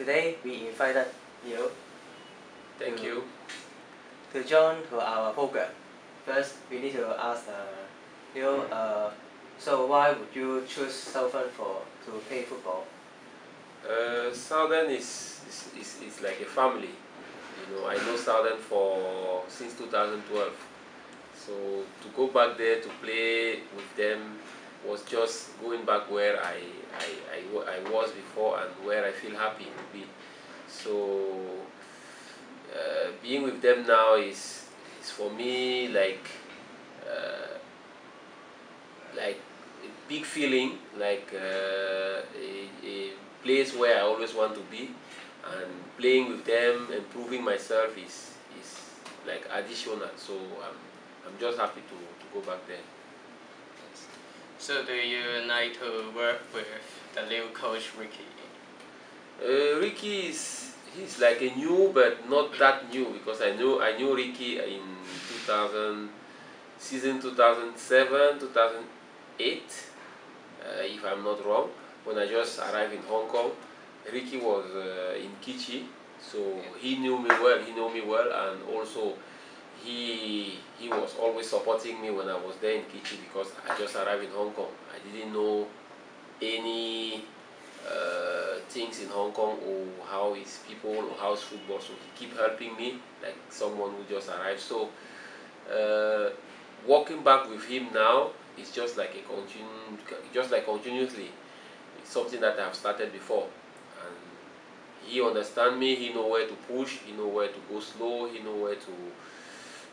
Today we invited you. Thank you. To join to our program. First, we need to ask you. So why would you choose Southern to play football? Southern is like a family. I know Southern since 2012. So to go back there to play with them was just going back where I was before and where I feel happy to be. So being with them now is for me like a big feeling, like a place where I always want to be, and playing with them and proving myself is like additional. So I'm just happy to go back there. So do you like to work with the new coach Ricky? Ricky he's like a new, but not that new, because I knew Ricky in season 2007, 2008, if I'm not wrong, when I just arrived in Hong Kong. Ricky was in Kichi, so he knew me well, and also he was always supporting me when I was there in Kichi, because I just arrived in Hong Kong. I didn't know any things in Hong Kong, or how is people, or how's football, so he keep helping me like someone who just arrived. So working back with him now is just like continuously. It's something that I've started before, and he understands me. He know where to push, he know where to go slow, he know where to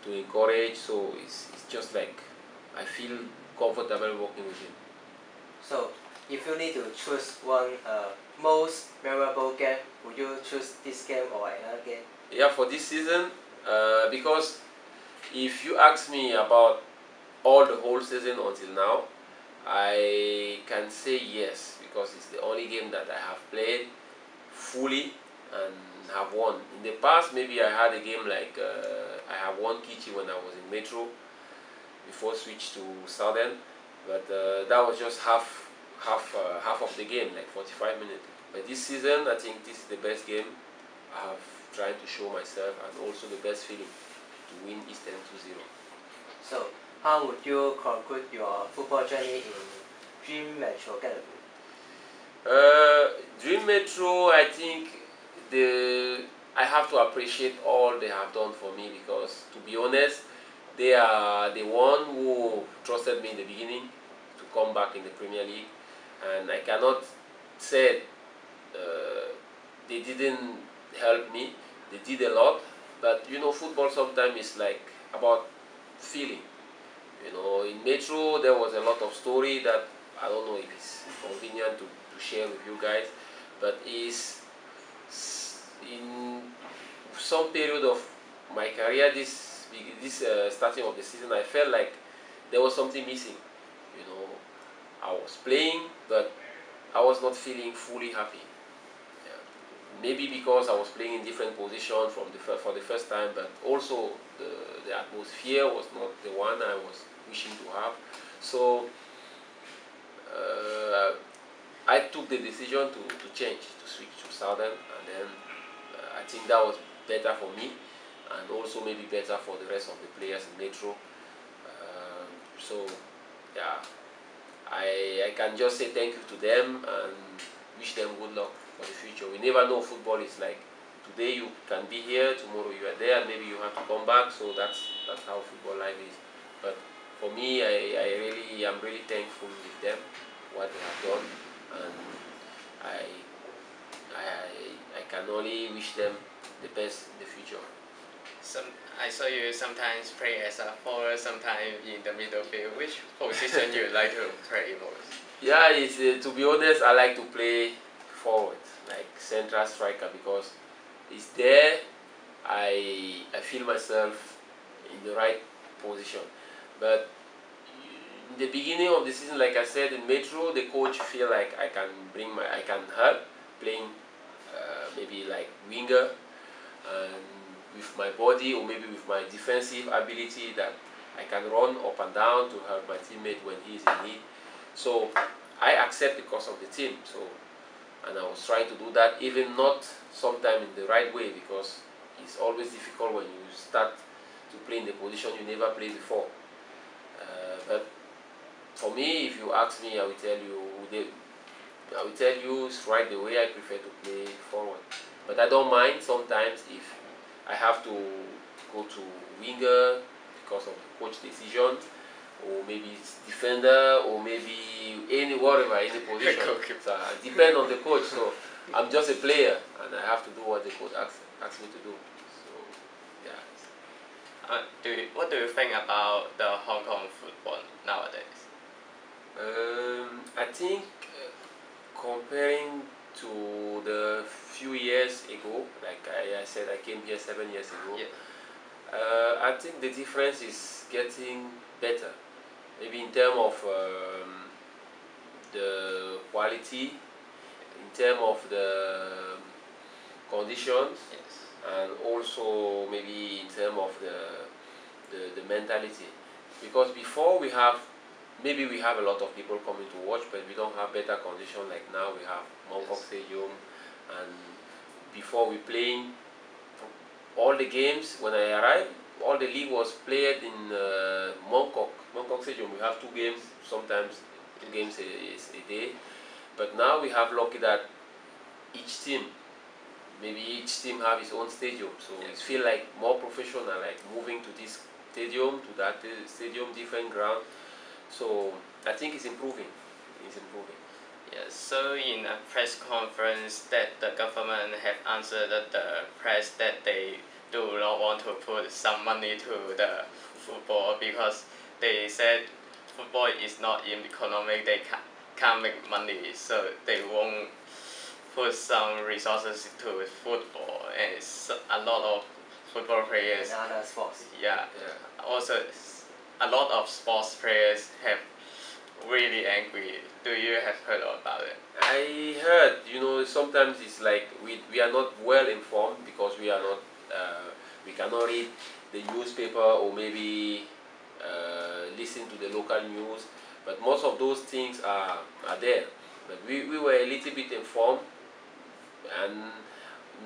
encourage. So it's just like I feel comfortable working with him. So if you need to choose one most memorable game, would you choose this game or another game? Yeah, for this season, because if you ask me about all the whole season until now, I can say yes, because it's the only game that I have played fully and have won. In the past, maybe I had a game like I have won Kichi when I was in Metro before switch to Southern, but that was just half of the game, like 45 minutes. But this season, I think this is the best game I have tried to show myself, and also the best feeling to win Eastern 2-0. So how would you conclude your football journey in Dream Metro Academy? Dream Metro, I think I have to appreciate all they have done for me, because to be honest, they are the one who trusted me in the beginning to come back in the Premier League, and I cannot say they didn't help me. They did a lot, but football sometimes is like about feeling. In Metro there was a lot of story that I don't know if it's convenient to share with you guys, but is in some period of my career, this starting of the season, I felt like there was something missing. I was playing, but I was not feeling fully happy. Maybe because I was playing in different positions for the first time, but also the atmosphere was not the one I was wishing to have. So I took the decision to change, to switch to Southern, and then I think that was better for me, and also maybe better for the rest of the players in Metro. So yeah, I can just say thank you to them and wish them good luck for the future. We never know. Football is like, today you can be here, tomorrow you are there, and maybe you have to come back. So that's how football life is. But for me, I'm really thankful with them, what they have done, and I can only wish them the best in the future. I saw you sometimes play as a forward, sometimes in the middle field. Which position you like to play most? Yeah, to be honest, I like to play forward, like central striker, because it's there I feel myself in the right position. But in the beginning of the season, like I said, in Metro, the coach feel like I can help playing maybe like winger, and with my body, or maybe with my defensive ability, that I can run up and down to help my teammate when he is in need. So I accept because of the team. So and I was trying to do that, even not sometimes in the right way, because it's always difficult when you start to play in the position you never played before. But for me, if you ask me, I will tell you straight away I prefer to play forward. But I don't mind sometimes if I have to go to winger because of the coach decision, or maybe it's defender, or maybe any position. So it depends on the coach. So I'm just a player, and I have to do what the coach asks me to do. So yeah. What do you think about the Hong Kong football nowadays? I think comparing to the few years ago, like I said, I came here 7 years ago. Yeah. I think the difference is getting better. Maybe in terms of the quality, in terms of the conditions, Yes. and also maybe in terms of the mentality. Because before we have a lot of people coming to watch, but we don't have better conditions like now. We have Mongkok Stadium, and before we playing all the games. When I arrived, all the league was played in Mongkok Stadium. We have 2 games, sometimes 2 games a day. But now we have lucky that each team have its own stadium. So it feel like more professional, like moving to this stadium, to that stadium, different ground. So I think it's improving. Yes. So in a press conference that the government have answered the press that they do not want to put some money to the football because they said football is not economic, they can't make money, so they won't put some resources to football, and it's a lot of football players. And other sports. Yeah. Also, a lot of sports players have really angry. Do you have heard about it? I heard, sometimes it's like we are not well informed because we are not, we cannot read the newspaper or maybe listen to the local news, but most of those things are there. But we were a little bit informed, and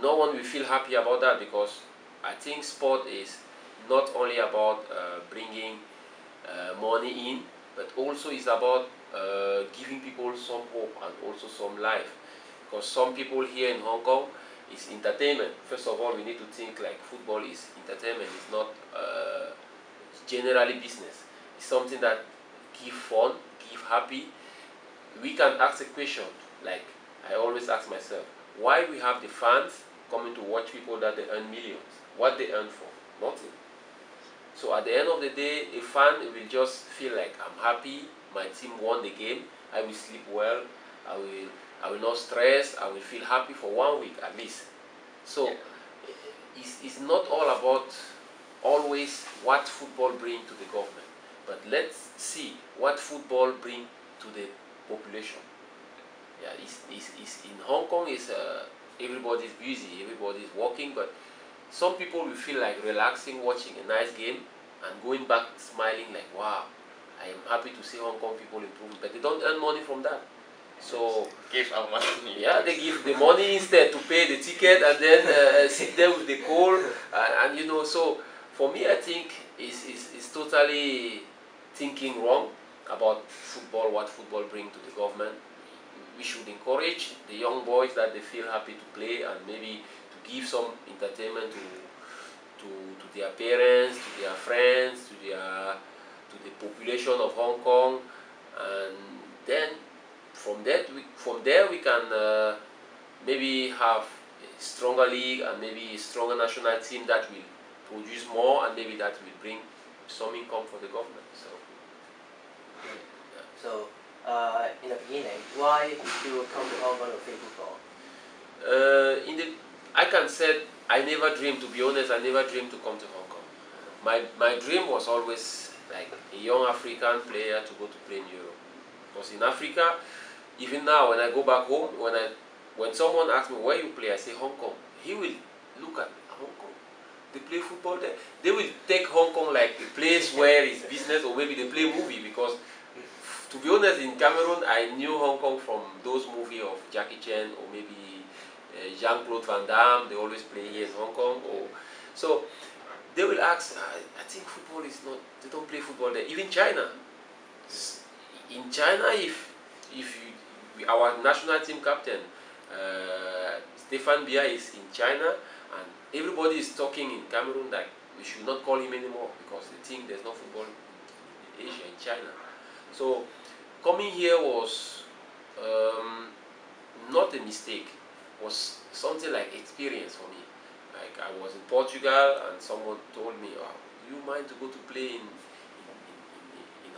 no one will feel happy about that, because I think sport is not only about bringing money in, but also is about giving people some hope and also some life. Because some people here in Hong Kong, is entertainment. First of all, we need to think like football is entertainment. It's not generally business. It's something that give fun, give happy. We can ask a question, like I always ask myself, why we have the fans coming to watch people that they earn millions? What they earn for? Nothing. So at the end of the day, a fan will just feel like, I'm happy, my team won the game, I will sleep well, I will not stress, I will feel happy for 1 week at least. So it's not all about always what football brings to the government, but let's see what football brings to the population. Yeah, it's in Hong Kong, everybody's busy, everybody's working, but some people will feel like relaxing, watching a nice game, and going back smiling like, wow, I am happy to see Hong Kong people improving, but they don't earn money from that. So give our money. Yeah, they give the money instead to pay the ticket, and then sit there with the cold, and so for me I think it's totally thinking wrong about football, what football brings to the government. We should encourage the young boys that they feel happy to play, and maybe to give some entertainment to their parents, to their friends, to the population of Hong Kong, and then from there we can maybe have a stronger league and maybe a stronger national team that will produce more, and maybe that will bring some income for the government. So in the beginning, why did you come to Hong Kong to play football? I can say I never dreamed, to be honest, I never dreamed to come to Hong Kong. My dream was always like a young African player to go to play in Europe. Because in Africa, even now when I go back home, when someone asks me where you play, I say Hong Kong. He will look at Hong Kong. They play football there. They will take Hong Kong like a place where it's business, or maybe they play movie, because to be honest, in Cameroon, I knew Hong Kong from those movies of Jackie Chan or maybe Jean-Claude Van Damme. They always play here in Hong Kong. So they will ask, I think football is not, they don't play football there. Even China. In China, our national team captain, Stefan Bia, is in China, and everybody is talking in Cameroon that we should not call him anymore because they think there's no football in Asia, in China. So coming here was not a mistake, was something like experience for me. Like I was in Portugal and someone told me, oh, do you mind to go to play in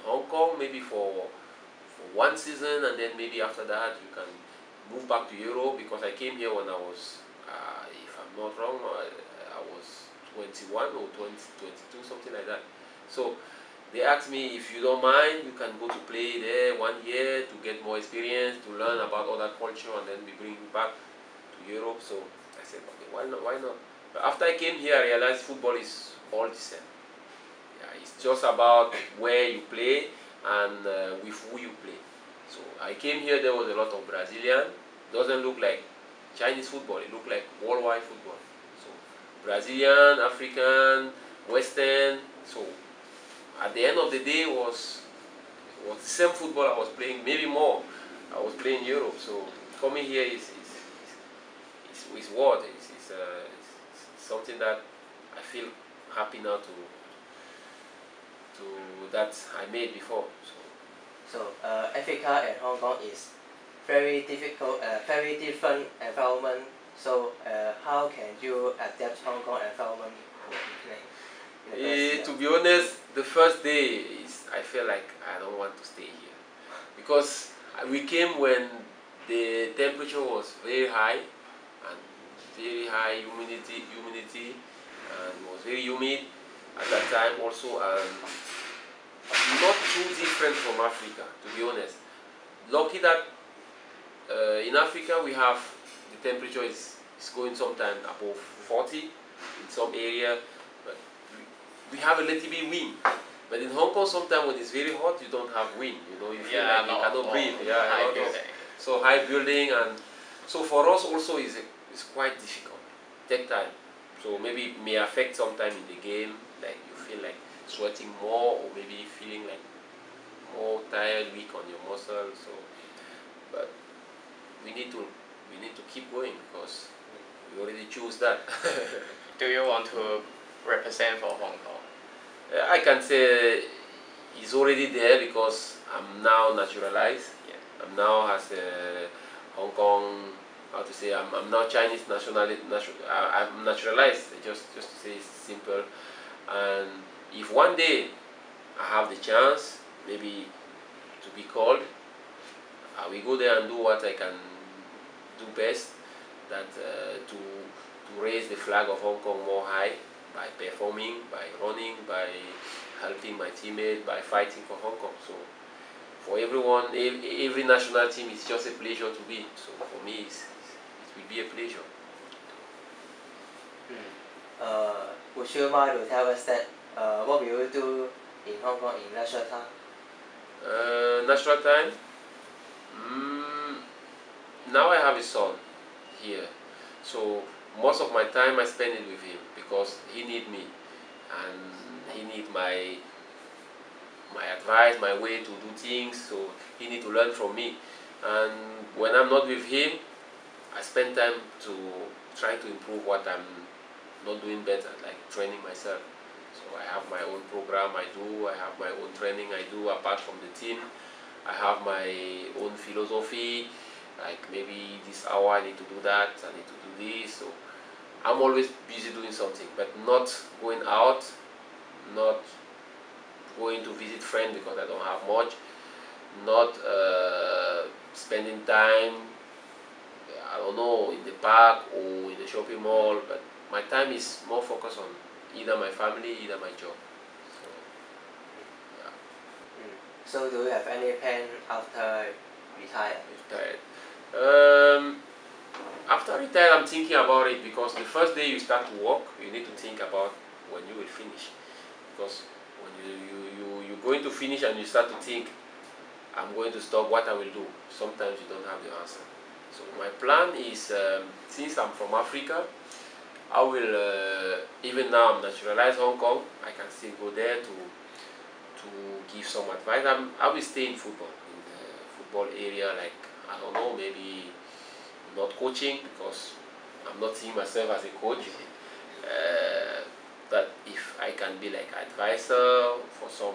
Hong Kong maybe for one season, and then maybe after that you can move back to Europe, because I came here when I was, if I'm not wrong, I was 21 or 22, something like that. So they asked me, if you don't mind, you can go to play there 1 year to get more experience, to learn about other culture, and then we bring you back to Europe. So I said, okay, why not? But after I came here, I realized football is all the same. Yeah, it's just about where you play and with who you play. So I came here, there was a lot of Brazilian. Doesn't look like Chinese football, it looked like worldwide football. So Brazilian, African, Western. So at the end of the day, was the same football I was playing, maybe more. I was playing in Europe. So coming here is what? It's something that I feel happy now to that I made before. So Africa and Hong Kong is very difficult, very different environment. So how can you adapt Hong Kong environment for playing? To be honest, the first day I felt like I don't want to stay here, because we came when the temperature was very high and very high humidity, and was very humid at that time also, and not too different from Africa, to be honest. Lucky that in Africa we have, the temperature is going sometimes above 40 in some area, but we have a little bit wind. But in Hong Kong, sometimes when it's very hot, you don't have wind. You know, you feel like you cannot breathe. So high building, and so for us also is quite difficult. Take time. So maybe it may affect sometime in the game, like you feel like sweating more, or maybe feeling like more tired, weak on your muscles. So, but we need to keep going, because we already choose that. Do you want to represent for Hong Kong? I can say it's already there, because I'm now naturalized. Yeah. I'm now as a Hong Kong, how to say, I'm now Chinese I'm naturalized, just to say it's simple. And if one day I have the chance, maybe to be called, I will go there and do what I can do best, that to raise the flag of Hong Kong more high, by performing, by running, by helping my teammates, by fighting for Hong Kong. So for everyone, every national team, is just a pleasure to be. So for me, it will be a pleasure. Would you mind to tell us that what will you do in Hong Kong in leisure time? National time? Now I have a son here, so most of my time I spend it with him, because he needs me, and he needs my advice, my way to do things. So he needs to learn from me, and when I'm not with him, I spend time to try to improve what I'm not doing better, like training myself. So I have my own program I do, I have my own training I do apart from the team. I have my own philosophy, like maybe this hour I need to do that, I need to do this. So I'm always busy doing something, but not going out, not going to visit friends because I don't have much, not spending time, I don't know, in the park or in the shopping mall, but my time is more focused on either my family, either my job. So, yeah. So do you have any plan after retire? After retire, I'm thinking about it, because the first day you start to work, you need to think about when you will finish. Because when you're going to finish and you start to think, I'm going to stop, what I will do. Sometimes you don't have the answer. So my plan is, since I'm from Africa, I will, even now I'm naturalized Hong Kong, I can still go there to give some advice. I will stay in football, in the football area, like, I don't know, maybe not coaching, because I'm not seeing myself as a coach. But if I can be like advisor for some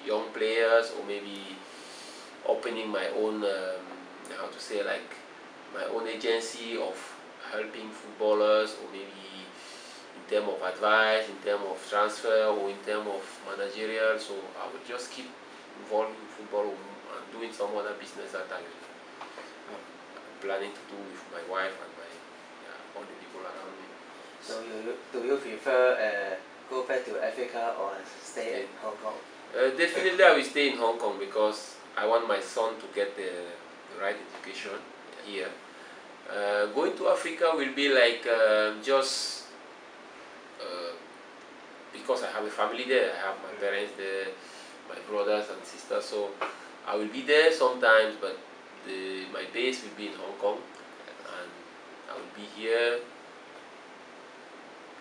young players, or maybe opening my own, how to say, like my own agency of helping footballers, or maybe in terms of advice, in terms of transfer, or in terms of managerial. So I would just keep involved in football and doing some other business that I'm planning to do with my wife and all the people around me. So do you prefer go back to Africa or stay in Hong Kong? Definitely I will stay in Hong Kong, because I want my son to get the right education here. Going to Africa will be like just because I have a family there. I have my parents there, my brothers and sisters, so I will be there sometimes, but my base will be in Hong Kong, and I will be here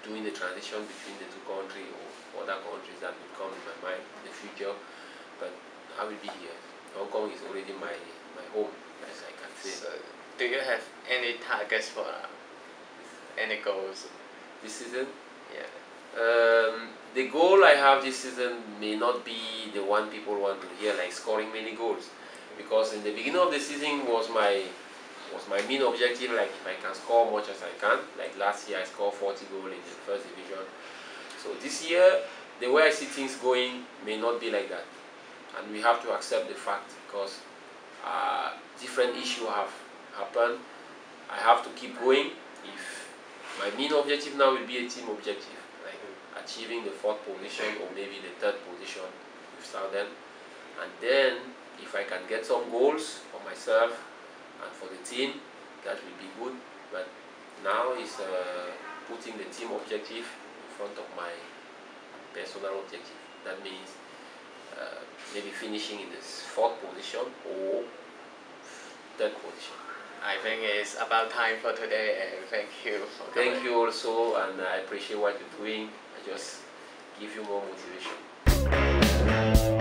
doing the transition between the two countries or other countries that will come in my mind in the future, but I will be here. Hong Kong is already my home, as I can say. So, do you have any targets for any goals this season? Yeah. The goal I have this season may not be the one people want to hear, like scoring many goals, because in the beginning of the season was my main objective, like if I can score much as I can. Like last year I scored 40 goals in the first division. So this year, the way I see things going may not be like that, and we have to accept the fact, because different issues have happened. I have to keep going. If my main objective now will be a team objective, like achieving the 4th position or maybe the 3rd position with Southern, and then if I can get some goals for myself and for the team, that will be good. But now is putting the team objective in front of my personal objective. That means maybe finishing in the 4th position or 3rd position. I think it's about time for today, and thank you for coming. Thank you also, and I appreciate what you're doing. I just give you more motivation.